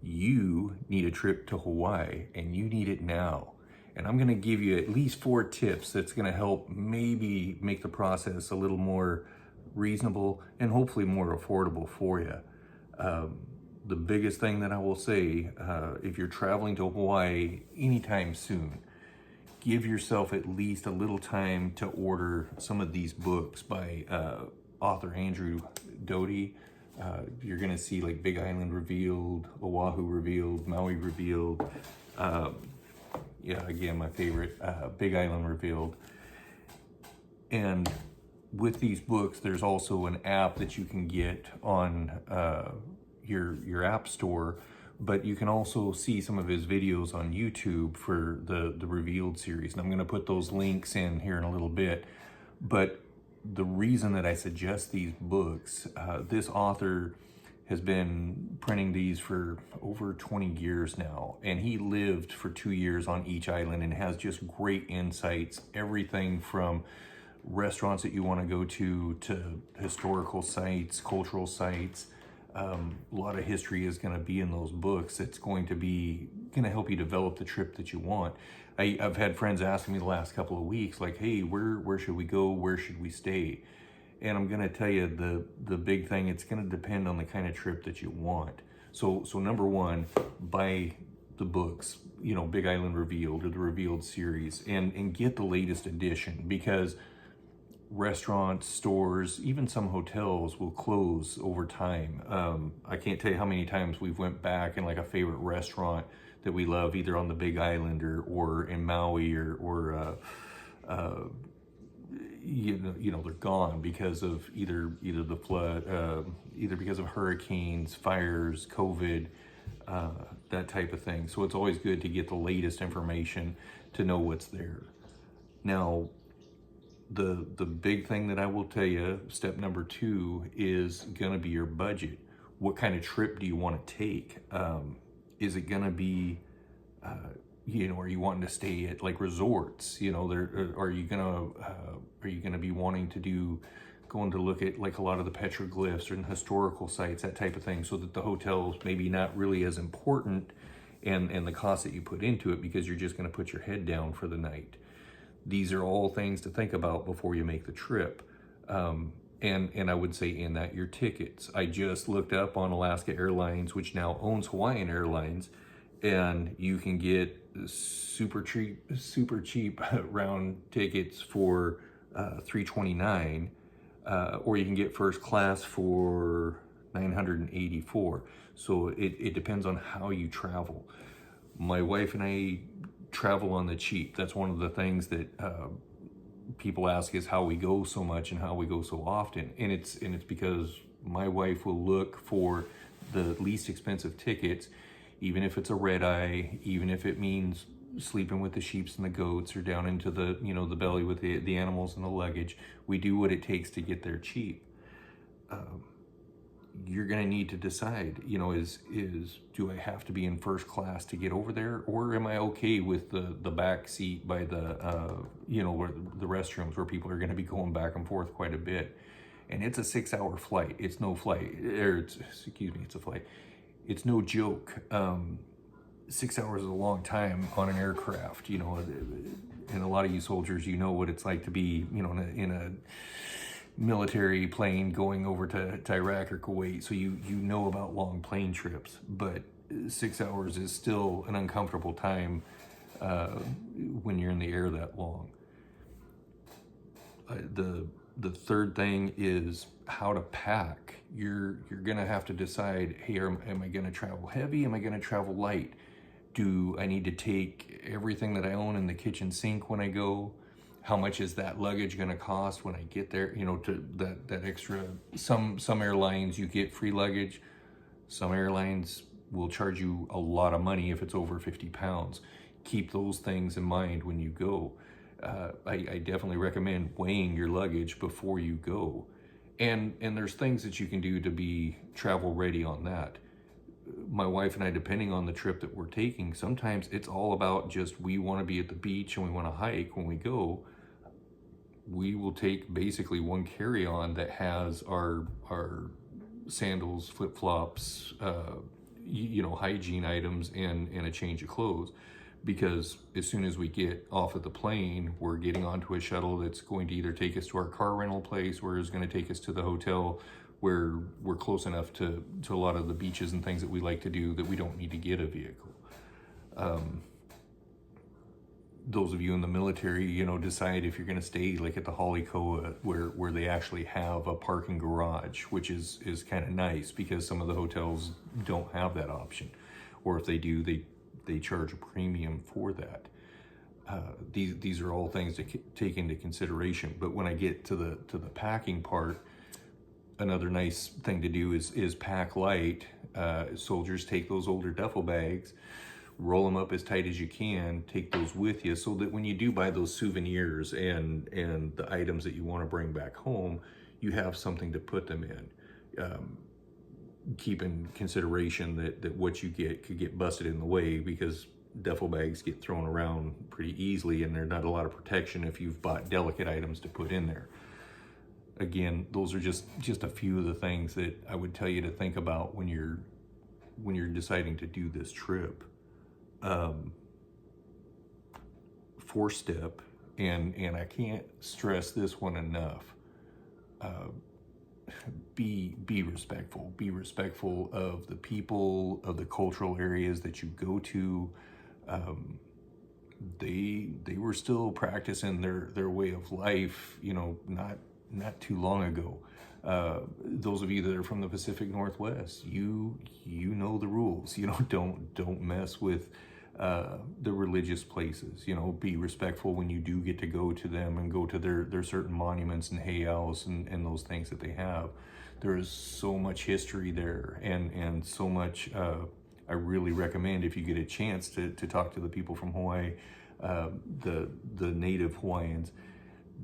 You need a trip to Hawaii, and you need it now. And I'm gonna give you at least 4 tips that's gonna help maybe make the process a little more reasonable and hopefully more affordable for you. The biggest thing that I will say, if you're traveling to Hawaii anytime soon, give yourself at least a little time to order some of these books by author Andrew Doty. You're gonna see like Big Island Revealed, Oahu Revealed, Maui Revealed. Yeah, again, my favorite, Big Island Revealed. And with these books, there's also an app that you can get on your app store, but you can also see some of his videos on YouTube for the Revealed series. And I'm gonna put those links in here in a little bit. But the reason that I suggest these books, this author has been printing these for over 20 years now, and he lived for 2 years on each island and has just great insights, everything from restaurants that you want to go to historical sites, cultural sites. A lot of history is going to be in those books. It's going to help you develop the trip that you want. I've had friends asking me the last couple of weeks, like, hey, where should we go? Where should we stay? And I'm gonna tell you the big thing, it's gonna depend on the kind of trip that you want. So number one, buy the books, Big Island Revealed or the Revealed series, and get the latest edition, because restaurants, stores, even some hotels will close over time. I can't tell you how many times we've went back in like a favorite restaurant that we love, either on the Big Island or in Maui or they're gone because of either the flood, either because of hurricanes, fires, COVID, that type of thing. So it's always good to get the latest information to know what's there. Now, the big thing that I will tell you, step number 2, is gonna be your budget. What kind of trip do you want to take? Is it gonna be are you wanting to stay at like resorts? Are you gonna be wanting to going to look at like a lot of the petroglyphs and historical sites, that type of thing, so that the hotel's maybe not really as important, and the cost that you put into it, because you're just gonna put your head down for the night. These are all things to think about before you make the trip. And I would say in that, your tickets. I just looked up on Alaska Airlines, which now owns Hawaiian Airlines, and you can get super cheap round tickets for $329, or you can get first class for $984. So it depends on how you travel. My wife and I travel on the cheap. That's one of the things that people ask, is how we go so much and how we go so often. And it's because my wife will look for the least expensive tickets, even if it's a red eye, even if it means sleeping with the sheeps and the goats, or down into the the belly with the animals and the luggage. We do what it takes to get there cheap. You're gonna need to decide, is do I have to be in first class to get over there, or am I okay with the back seat by the where the restrooms, where people are gonna be going back and forth quite a bit? And it's a 6-hour flight. It's no flight, it's a flight. It's no joke. 6 hours is a long time on an aircraft, and a lot of you soldiers, what it's like to be, in a military plane going over to Iraq or Kuwait. So you know about long plane trips, but 6 hours is still an uncomfortable time when you're in the air that long. The third thing is how to pack. You're gonna have to decide, hey, am I gonna travel heavy? Am I gonna travel light? Do I need to take everything that I own in the kitchen sink when I go? How much is that luggage gonna cost when I get there? To that extra, some airlines you get free luggage. Some airlines will charge you a lot of money if it's over 50 pounds. Keep those things in mind when you go. I definitely recommend weighing your luggage before you go. And there's things that you can do to be travel ready on that. My wife and I, depending on the trip that we're taking, sometimes it's all about just, we want to be at the beach and we want to hike when we go. We will take basically one carry-on that has our sandals, flip-flops, hygiene items and a change of clothes. Because as soon as we get off of the plane, we're getting onto a shuttle that's going to either take us to our car rental place, or is going to take us to the hotel, where we're close enough to a lot of the beaches and things that we like to do that we don't need to get a vehicle. Those of you in the military, decide if you're going to stay like at the Halikoa, where they actually have a parking garage, which is kind of nice, because some of the hotels don't have that option, or if they do, they charge a premium for that. These are all things to take into consideration. But when I get to the packing part, another nice thing to do is pack light. Soldiers take those older duffel bags, roll them up as tight as you can, take those with you, so that when you do buy those souvenirs and the items that you want to bring back home, you have something to put them in. Keep in consideration that what you get could get busted in the way, because duffel bags get thrown around pretty easily, and there's not a lot of protection if you've bought delicate items to put in there. Again, those are just a few of the things that I would tell you to think about when you're deciding to do this trip. 4-step, and I can't stress this one enough. Be respectful. Be respectful of the people, of the cultural areas that you go to. They were still practicing their way of life, not too long ago. Those of you that are from the Pacific Northwest, you know the rules. Don't mess with the religious places. Be respectful when you do get to go to them, and go to their certain monuments and heiaus and those things that they have. There is so much history there, and so much. I really recommend, if you get a chance to talk to the people from Hawaii, the native Hawaiians.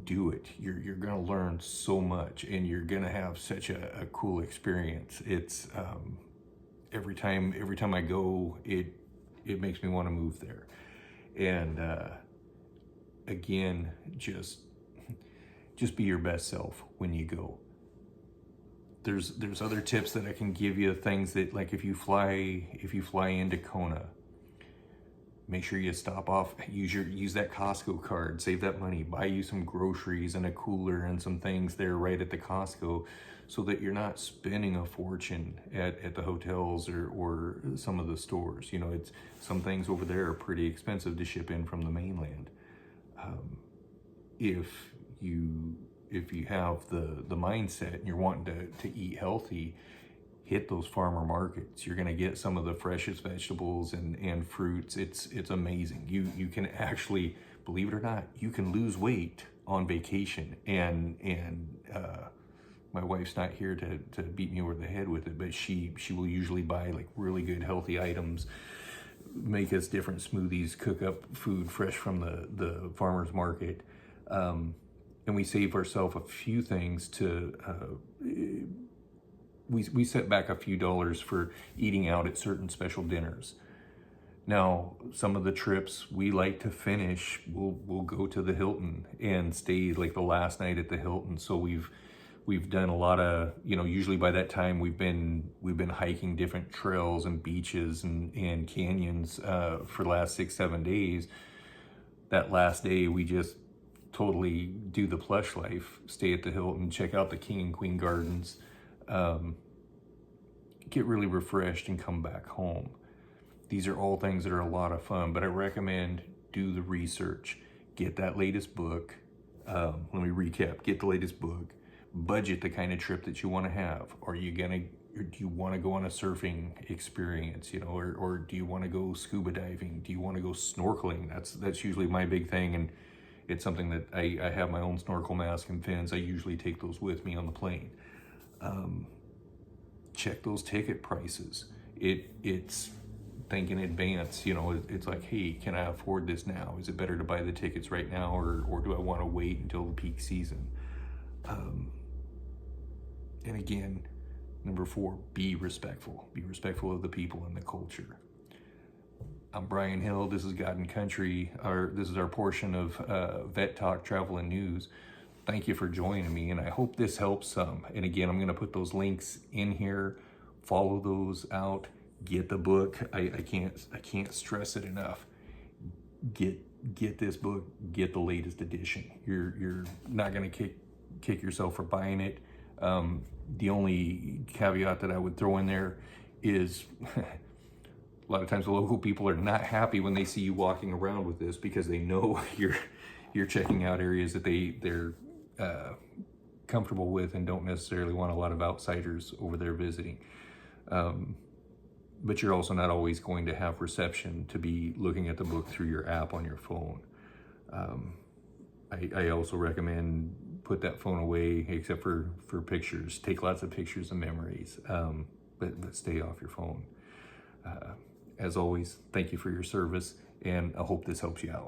Do it. You're gonna learn so much, and you're gonna have such a cool experience. It's every time I go, it makes me want to move there. And again, just be your best self when you go. There's other tips that I can give you, things that, like, if you fly into Kona, make sure you stop off, use that Costco card, save that money, buy you some groceries and a cooler and some things there right at the Costco, so that you're not spending a fortune at the hotels or some of the stores. It's some things over there are pretty expensive to ship in from the mainland. If you have the mindset and you're wanting to eat healthy, hit those farmer markets. You're gonna get some of the freshest vegetables and fruits. It's amazing. You can actually, believe it or not, you can lose weight on vacation. And my wife's not here to beat me over the head with it, but she will usually buy like really good healthy items, make us different smoothies, cook up food fresh from the farmer's market. And we save ourselves a few things we set back a few dollars for eating out at certain special dinners. Now, some of the trips we like to finish, we'll go to the Hilton and stay like the last night at the Hilton. So we've done a lot of, usually by that time we've been hiking different trails and beaches and canyons for the last 6-7 days. That last day we just totally do the plush life, stay at the Hilton, check out the King and Queen Gardens, get really refreshed, and come back home. These are all things that are a lot of fun, but I recommend do the research, get that latest book. Let me recap, get the latest book, budget the kind of trip that you want to have. Or do you want to go on a surfing experience, or do you want to go scuba diving? Do you want to go snorkeling? That's usually my big thing, and it's something that I have my own snorkel mask and fins. I usually take those with me on the plane. Check those ticket prices. It's think in advance. It's like, hey, can I afford this now? Is it better to buy the tickets right now, or do I want to wait until the peak season? And again, number 4, be respectful. Be respectful of the people and the culture. I'm Brian Hill. This is God and Country. This is our portion of Vet Talk, Travel, and News. Thank you for joining me, and I hope this helps some. And again, I'm going to put those links in here. Follow those out. get the book. I can't stress it enough. Get this book, get the latest edition. You're not gonna kick yourself for buying it. The only caveat that I would throw in there is a lot of times the local people are not happy when they see you walking around with this, because they know you're checking out areas that they're comfortable with and don't necessarily want a lot of outsiders over there visiting. But you're also not always going to have reception to be looking at the book through your app on your phone. I also recommend put that phone away, except for pictures. Take lots of pictures and memories, but stay off your phone. As always, thank you for your service, and I hope this helps you out.